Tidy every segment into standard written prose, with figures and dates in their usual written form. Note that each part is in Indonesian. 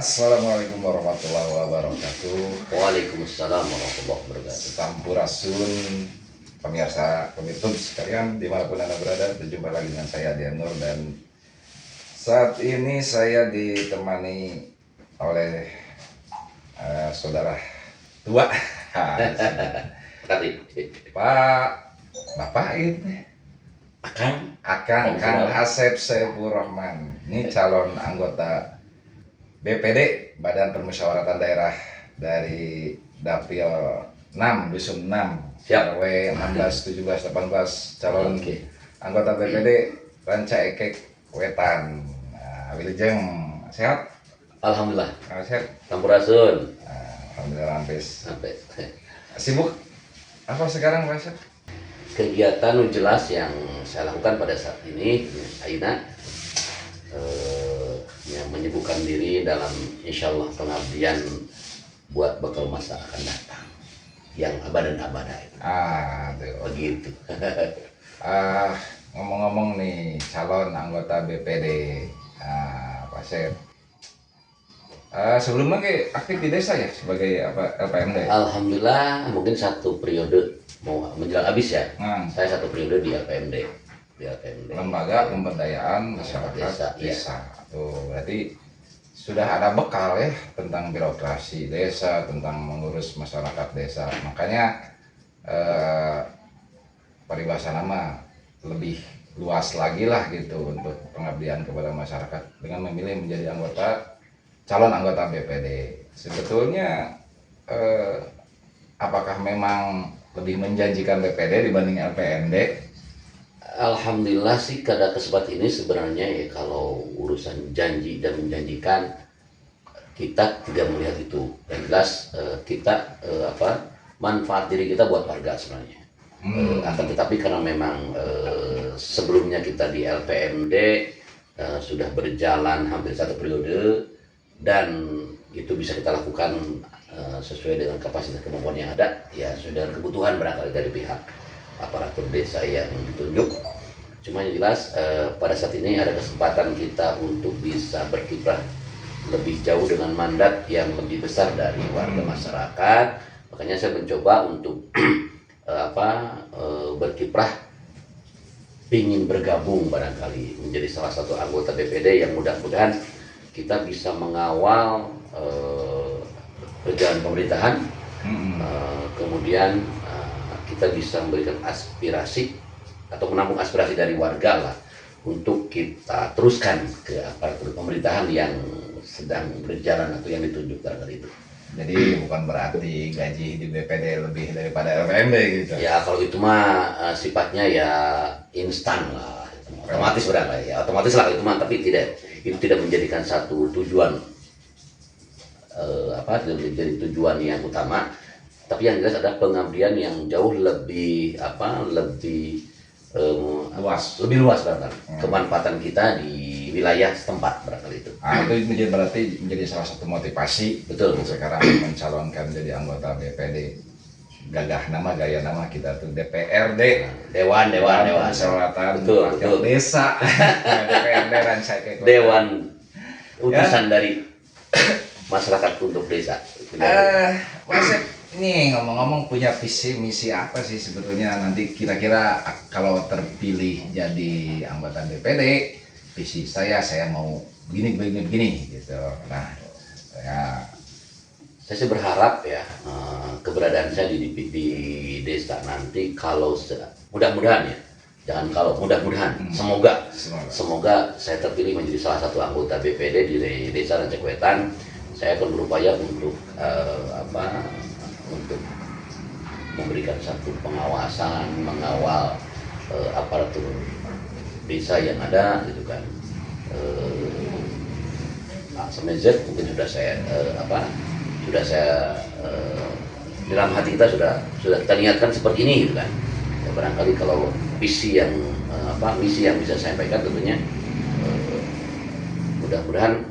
Assalamualaikum warahmatullahi wabarakatuh. Waalaikumsalam warahmatullahi wabarakatuh. Sampurasun pemirsa pemirsa sekalian dimanapun anda berada, berjumpa lagi dengan saya Dian Nur, dan saat ini saya ditemani oleh saudara tua Tadi Pak Bapak ini Kang Asep Saifur Rahman. Ini calon anggota BPD Badan Permusyawaratan Daerah dari Dapil 6 Dusun 6 Siap. RW 16 17 18 calon Oke. anggota BPD Ranca Ekek Wetan. Nah, Wilujeng sehat? alhamdulillah. Sehat. Sampurasun. Alhamdulillah rampis. Sampai Sibuk apa sekarang Pak Asep? kegiatan jelas yang saya lakukan pada saat ini, Aina yang menyibukkan diri dalam insyaallah pengabdian buat bekal masa akan datang yang abad dan abada itu. Tuh. Begitu. Ngomong-ngomong nih calon anggota BPD Pak Asep. Sebelumnya aktif di desa ya sebagai LPMD. Alhamdulillah, mungkin satu periode mau menjelang habis ya. Saya satu periode di LPMD. Lembaga Pemberdayaan Masyarakat Desa, Desa. Tuh, berarti sudah ada bekal ya tentang birokrasi desa, tentang mengurus masyarakat desa. Makanya paribasa nama lebih luas lagi lah gitu untuk pengabdian kepada masyarakat dengan memilih menjadi calon anggota BPD. Sebetulnya apakah memang lebih menjanjikan BPD dibanding LPMD? Alhamdulillah sih pada kesempatan ini sebenarnya ya, kalau urusan janji dan menjanjikan kita tidak melihat itu. Yang jelas kita manfaat diri kita buat warga sebenarnya. Akan tetapi karena memang sebelumnya kita di LPMD sudah berjalan hampir satu periode, dan itu bisa kita lakukan sesuai dengan kapasitas kemampuan yang ada, ya sesuai dengan kebutuhan barangkali dari pihak aparatur desa yang ditunjuk. Cuma yang jelas pada saat ini ada kesempatan kita untuk bisa berkiprah lebih jauh dengan mandat yang lebih besar dari warga masyarakat. Makanya saya mencoba untuk berkiprah, ingin bergabung barangkali menjadi salah satu anggota BPD yang mudah-mudahan kita bisa mengawal perjalanan pemerintahan. Kemudian kita bisa memberikan aspirasi atau menampung aspirasi dari warga lah untuk kita teruskan ke aparatur pemerintahan yang sedang berjalan atau yang ditunjuk dari itu. Jadi bukan berarti gaji di BPD lebih daripada LPMD gitu. Ya kalau itu mah sifatnya ya instan lah, otomatis berapa ya, otomatis lah itu mah, tapi itu tidak menjadikan satu tujuan tidak menjadi tujuan yang utama. Tapi yang jelas ada pengabdian yang jauh lebih lebih luas barangkali kemanfaatan kita di wilayah setempat barangkali itu. Itu berarti menjadi salah satu motivasi Betul. Sekarang mencalonkan jadi anggota BPD. Gaya nama kita tuh DPRD, Dewan Permusyawaratan betul. Desa. DPRD Ranca Ekek Wetan. Dewan utusan dari masyarakat untuk desa. Mas, ini ngomong-ngomong punya visi misi apa sih sebetulnya nanti kira-kira kalau terpilih jadi anggota BPD, visi saya mau begini gitu. Nah, saya sih berharap ya keberadaan saya di desa nanti, kalau mudah-mudahan ya, jangan kalau mudah-mudahan, semoga saya terpilih menjadi salah satu anggota BPD di Desa Ranca Ekek Wetan. Saya akan berupaya untuk untuk memberikan satu pengawasan, mengawal aparatur desa yang ada gitu kan. Sampai Z mungkin sudah saya di dalam hati kita sudah kita niatkan seperti ini gitu kan. Ya, barangkali kalau misi yang bisa saya sampaikan tentunya mudah-mudahan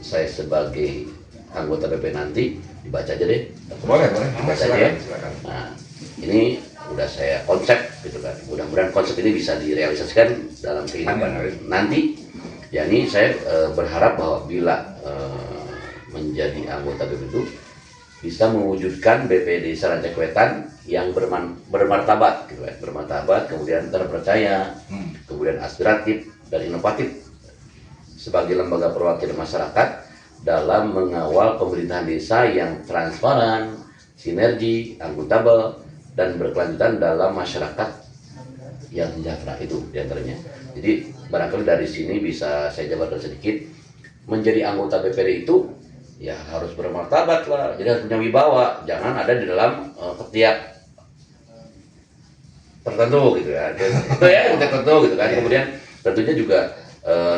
saya sebagai anggota BP nanti dibaca aja deh. Boleh. Baca aja. Nah, ini udah saya konsep gitu kan. Mudah-mudahan konsep ini bisa direalisasikan dalam kehidupan nanti. Jadi saya berharap bahwa bila menjadi anggota BPD itu bisa mewujudkan BPD Desa Rancaikwetan yang bermartabat, gitu kan, bermartabat, kemudian terpercaya, kemudian aspiratif dan inovatif sebagai lembaga perwakilan masyarakat dalam mengawal pemerintahan desa yang transparan, sinergi, akuntabel, dan berkelanjutan dalam masyarakat yang sejahtera itu diantaranya. Jadi barangkali dari sini bisa saya jabarkan sedikit, menjadi anggota BPD itu ya harus bermartabat lah, jadi harus punya wibawa, jangan ada di dalam ketiak tertentu gitu ya, itu ya ketiak tertentu gitu kan. Kemudian tentunya juga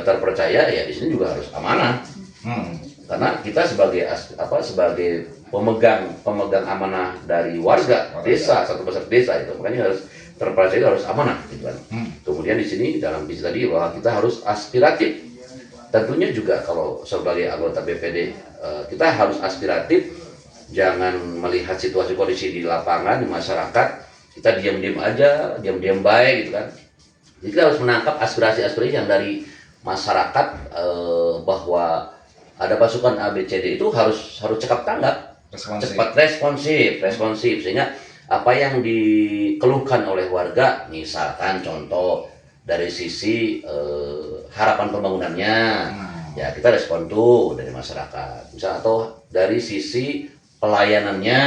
terpercaya ya di sini juga harus amanah, karena kita sebagai pemegang amanah dari warga desa, satu peserta desa itu, makanya harus terpercaya, harus amanah gitu kan. Kemudian di sini dalam visi tadi bahwa kita harus aspiratif. Tentunya juga kalau sebagai anggota BPD kita harus aspiratif, jangan melihat situasi kondisi di lapangan, di masyarakat, kita diam-diam aja, diam-diam baik gitu kan. Jadi kita harus menangkap aspirasi-aspirasi yang dari masyarakat, bahwa ada pasukan ABCD itu harus cepat tanggap, cepat responsif, sehingga apa yang dikeluhkan oleh warga, misalkan contoh dari sisi harapan pembangunannya, ya kita respon tuh dari masyarakat, misal, atau dari sisi pelayanannya,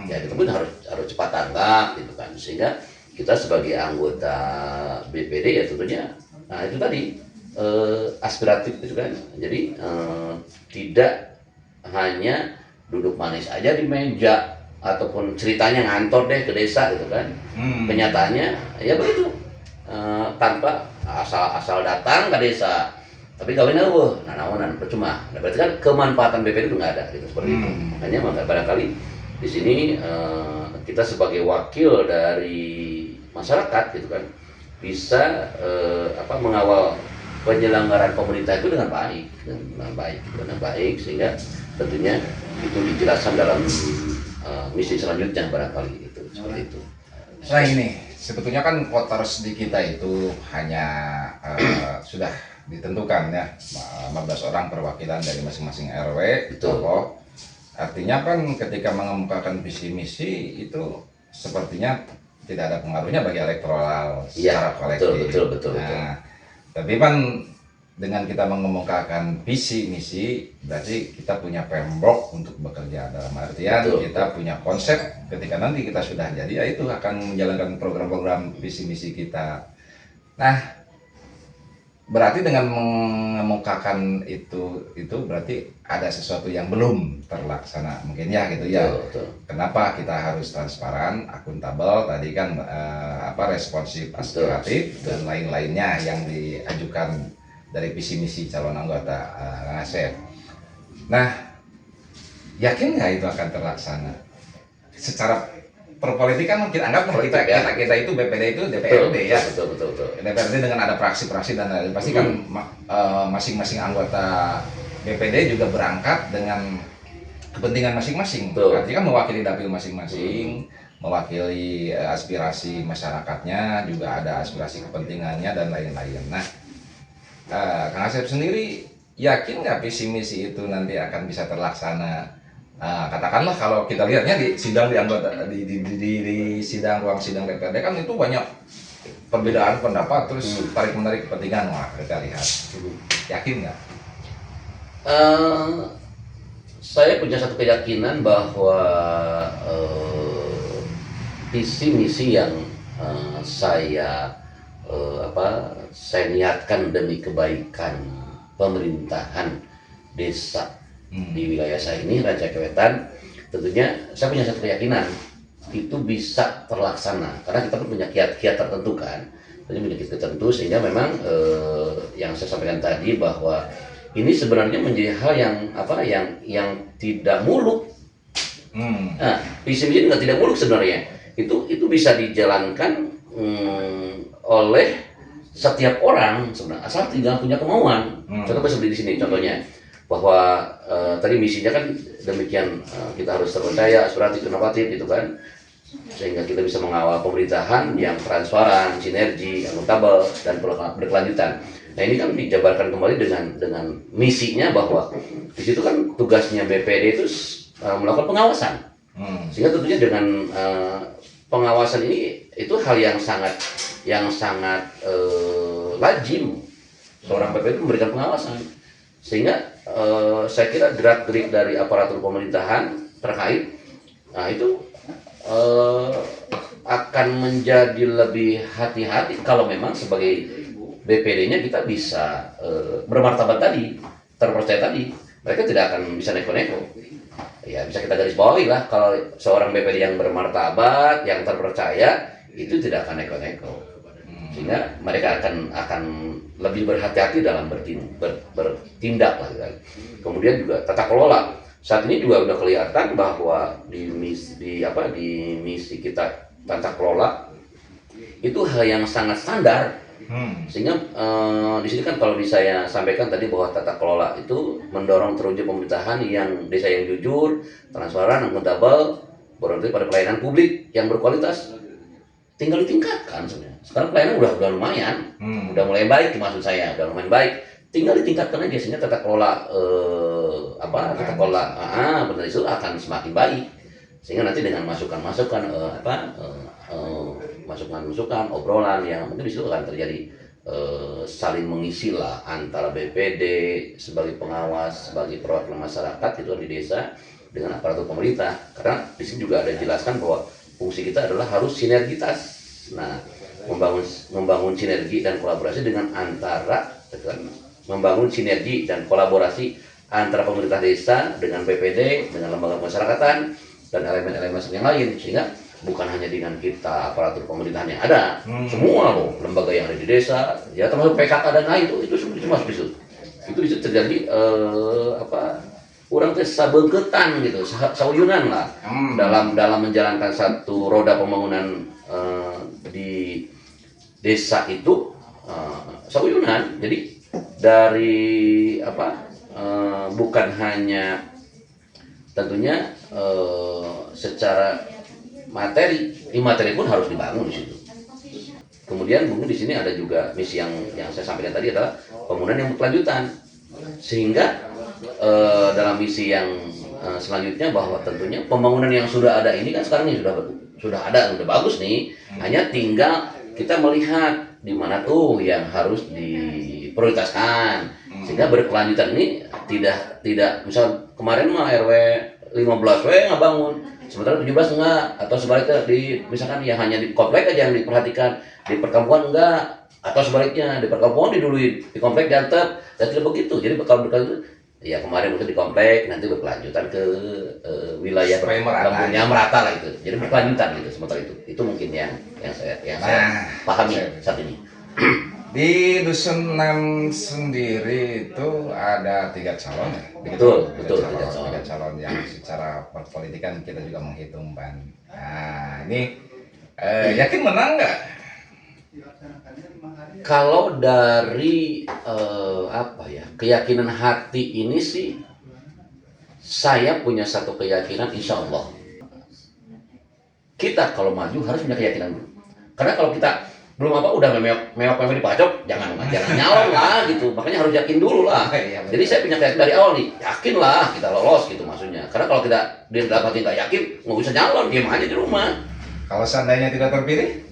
ya kita pun harus cepat tanggap gitu kan, sehingga kita sebagai anggota BPD ya tentunya, nah itu tadi aspiratif gitu kan. Jadi tidak hanya duduk manis aja di meja ataupun ceritanya ngantor deh ke desa gitu kan. Kenyataannya ya begitu, tanpa asal datang ke desa tapi kawin eueuh, nah naonan percuma. Nah, berarti kan kemanfaatan BPD itu nggak ada gitu, seperti itu. Makanya barangkali di sini kita sebagai wakil dari masyarakat gitu kan bisa mengawal penyelenggaraan pemerintah itu dengan baik, sehingga tentunya itu dijelaskan dalam misi selanjutnya barangkali itu, seperti itu. Nah ini sebetulnya kan voters di kita itu hanya sudah ditentukan ya, 15 orang perwakilan dari masing-masing RW. Tokoh. Artinya kan ketika mengemukakan visi misi itu sepertinya tidak ada pengaruhnya bagi elektoral secara kolektif. Betul. Nah, tapi kan dengan kita mengemukakan visi misi berarti kita punya framework untuk bekerja, dalam artian kita punya konsep ketika nanti kita sudah jadi, yaitu akan menjalankan program-program visi misi kita. Nah, berarti dengan mengemukakan itu berarti ada sesuatu yang belum terlaksana mungkin ya gitu ya. Kenapa kita harus transparan, akuntabel, tadi kan responsif, aspiratif dan lain-lainnya yang diajukan dari visi misi calon anggota Kang Asep. Nah, yakin nggak itu akan terlaksana? Secara perpolitikan kita anggap kita itu BPD itu DPRD ya. Betul. DPRD dengan ada fraksi-fraksi dan lain-lain, pasti kan masing-masing anggota BPD juga berangkat dengan kepentingan masing-masing. Artinya kan mewakili dapil masing-masing, mewakili aspirasi masyarakatnya, juga ada aspirasi kepentingannya dan lain-lain. Nah, Kang Asep sendiri yakin nggak visi misi itu nanti akan bisa terlaksana? Katakanlah kalau kita lihatnya di sidang di sidang ruang sidang DPRD kan itu banyak perbedaan pendapat, terus tarik menarik kepentingan. Wah, kita lihat, yakin nggak? Saya punya satu keyakinan bahwa visi misi yang saya niatkan demi kebaikan pemerintahan desa di wilayah saya ini, Rancaikwetan, tentunya saya punya satu keyakinan itu bisa terlaksana karena kita pun punya kiat-kiat tertentu kan, punya kiat tertentu, sehingga memang yang saya sampaikan tadi bahwa ini sebenarnya menjadi hal yang tidak muluk. Nah, visi misi juga tidak muluk sebenarnya, itu bisa dijalankan oleh setiap orang sebenarnya, asal tinggal punya kemauan. Contoh seperti di sini contohnya, bahwa tadi misinya kan demikian, kita harus terpercaya, aspiratif, inovatif gitu kan, sehingga kita bisa mengawal pemerintahan yang transparan, sinergi, akuntabel, dan berkelanjutan. Nah ini kan dijabarkan kembali dengan misinya bahwa di situ kan tugasnya BPD itu melakukan pengawasan. Sehingga tentunya dengan pengawasan ini itu hal yang sangat lazim seorang BPD itu memberikan pengawasan. Sehingga saya kira gerak-gerik dari aparatur pemerintahan terkait, nah itu akan menjadi lebih hati-hati kalau memang sebagai BPD-nya kita bisa bermartabat tadi, terpercaya tadi, mereka tidak akan bisa neko-neko. Ya bisa kita garis bawahi lah, kalau seorang BPD yang bermartabat, yang terpercaya, itu tidak akan neko-neko. Sehingga mereka akan lebih berhati-hati dalam bertindak lah. Gitu. Kemudian juga tata kelola. Saat ini juga udah kelihatan bahwa di misi kita tata kelola itu hal yang sangat standar. Sehingga di sini kan kalau saya sampaikan tadi bahwa tata kelola itu mendorong terwujud pemerintahan yang desa yang jujur, transparan, akuntabel, berorientasi pada pelayanan publik yang berkualitas. Tinggal ditingkatkan sebenarnya. Sekarang pelayanan udah lumayan, udah mulai baik maksud saya, udah lumayan baik. Tinggal ditingkatkan aja sehingga tata kelola benar itu akan semakin baik. Sehingga nanti dengan masukan-masukan masukan-masukan obrolan yang mungkin di situ akan terjadi saling mengisi lah antara BPD sebagai pengawas, sebagai perwakilan masyarakat itu di desa dengan aparatur pemerintah. Karena di sini juga ada dijelaskan bahwa fungsi kita adalah harus sinergitas. Nah, membangun sinergi dan kolaborasi dengan membangun sinergi dan kolaborasi antara pemerintah desa dengan BPD, dengan lembaga masyarakatan dan elemen-elemen yang lain, sehingga bukan hanya dengan kita aparatur pemerintahan yang ada, semua loh lembaga yang ada di desa, ya termasuk PKK dan lain itu masuk di situ. Itu bisa terjadi orang teh sabengketan gitu, sauyunan lah dalam menjalankan satu roda pembangunan di desa itu sauyunan. Jadi dari bukan hanya tentunya secara materi pun harus dibangun di situ. Kemudian mungkin di sini ada juga misi yang saya sampaikan tadi adalah pembangunan yang berkelanjutan, sehingga dalam misi yang selanjutnya bahwa tentunya pembangunan yang sudah ada ini kan sekarang ini sudah bagus nih, hanya tinggal kita melihat di mana tuh yang harus diprioritaskan sehingga berkelanjutan ini tidak misal kemarin mah RW 15 nggak bangun, sementara 17 enggak, atau sebaliknya misalkan ya hanya di komplek aja yang diperhatikan, di perkampungan enggak, atau sebaliknya di perkampungan didului, di komplek diantep, dan tidak begitu. Jadi bakal berkelanjutan. Ya kemarin mungkin di komplek, nanti berkelanjutan ke wilayah kampungnya merata lah itu. Jadi berkelanjutan gitu sementara itu. Itu mungkin yang saya pahami saat ini. Di Dusun 6 sendiri itu ada 3 calon ya? Betul. 3 calon yang secara perpolitikan kita juga menghitung Ban. Nah ini yakin menang nggak? Kalau dari keyakinan hati ini sih, saya punya satu keyakinan, insya Allah kita kalau maju harus punya keyakinan dulu. Karena kalau kita belum udah mewah di pajak, jangan nyalon lah gitu. Makanya harus yakin dulu lah. Jadi saya punya keyakinan dari awal nih, yakin lah kita lolos gitu maksudnya. Karena kalau kita dapatnya nggak yakin, nggak bisa nyalon, diam aja di rumah. Kalau seandainya tidak terpilih?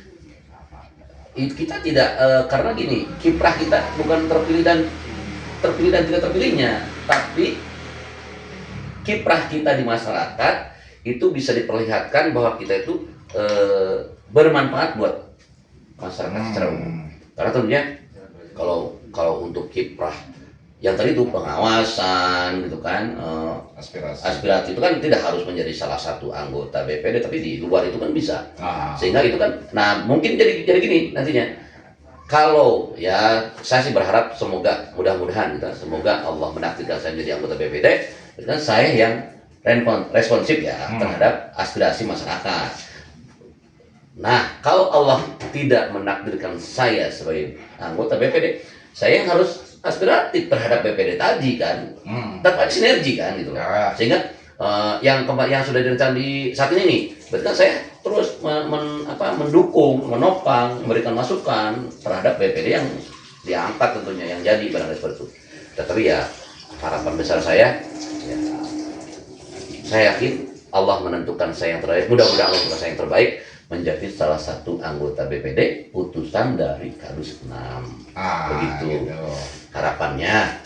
Kita tidak, karena gini, kiprah kita bukan terpilih dan tidak terpilihnya, tapi kiprah kita di masyarakat itu bisa diperlihatkan bahwa kita itu bermanfaat buat masyarakat secara umum. Karena tentunya kalau untuk kiprah yang tadi itu pengawasan gitu kan, aspirasi itu kan tidak harus menjadi salah satu anggota BPD, tapi di luar itu kan bisa. Sehingga itu kan, nah mungkin jadi gini nantinya. Kalau ya saya sih berharap mudah-mudahan gitu, semoga Allah menakdirkan saya menjadi anggota BPD, dan saya yang responsif ya terhadap aspirasi masyarakat. Nah, kalau Allah tidak menakdirkan saya sebagai anggota BPD, saya yang harus aspiratif terhadap BPD tadi kan, tanpa sinergi kan gitu. Sehingga yang sudah direncanakan di saat ini nih, berarti kan saya terus mendukung, menopang, memberikan masukan terhadap BPD diangkat tentunya yang jadi barangkali seperti itu. Tetapi ya harapan besar saya, ya, saya yakin Allah menentukan saya yang terbaik. Mudah-mudahan Allah menentukan saya yang terbaik menjadi salah satu anggota BPD utusan dari Kadus 6. Begitu gitu. harapannya.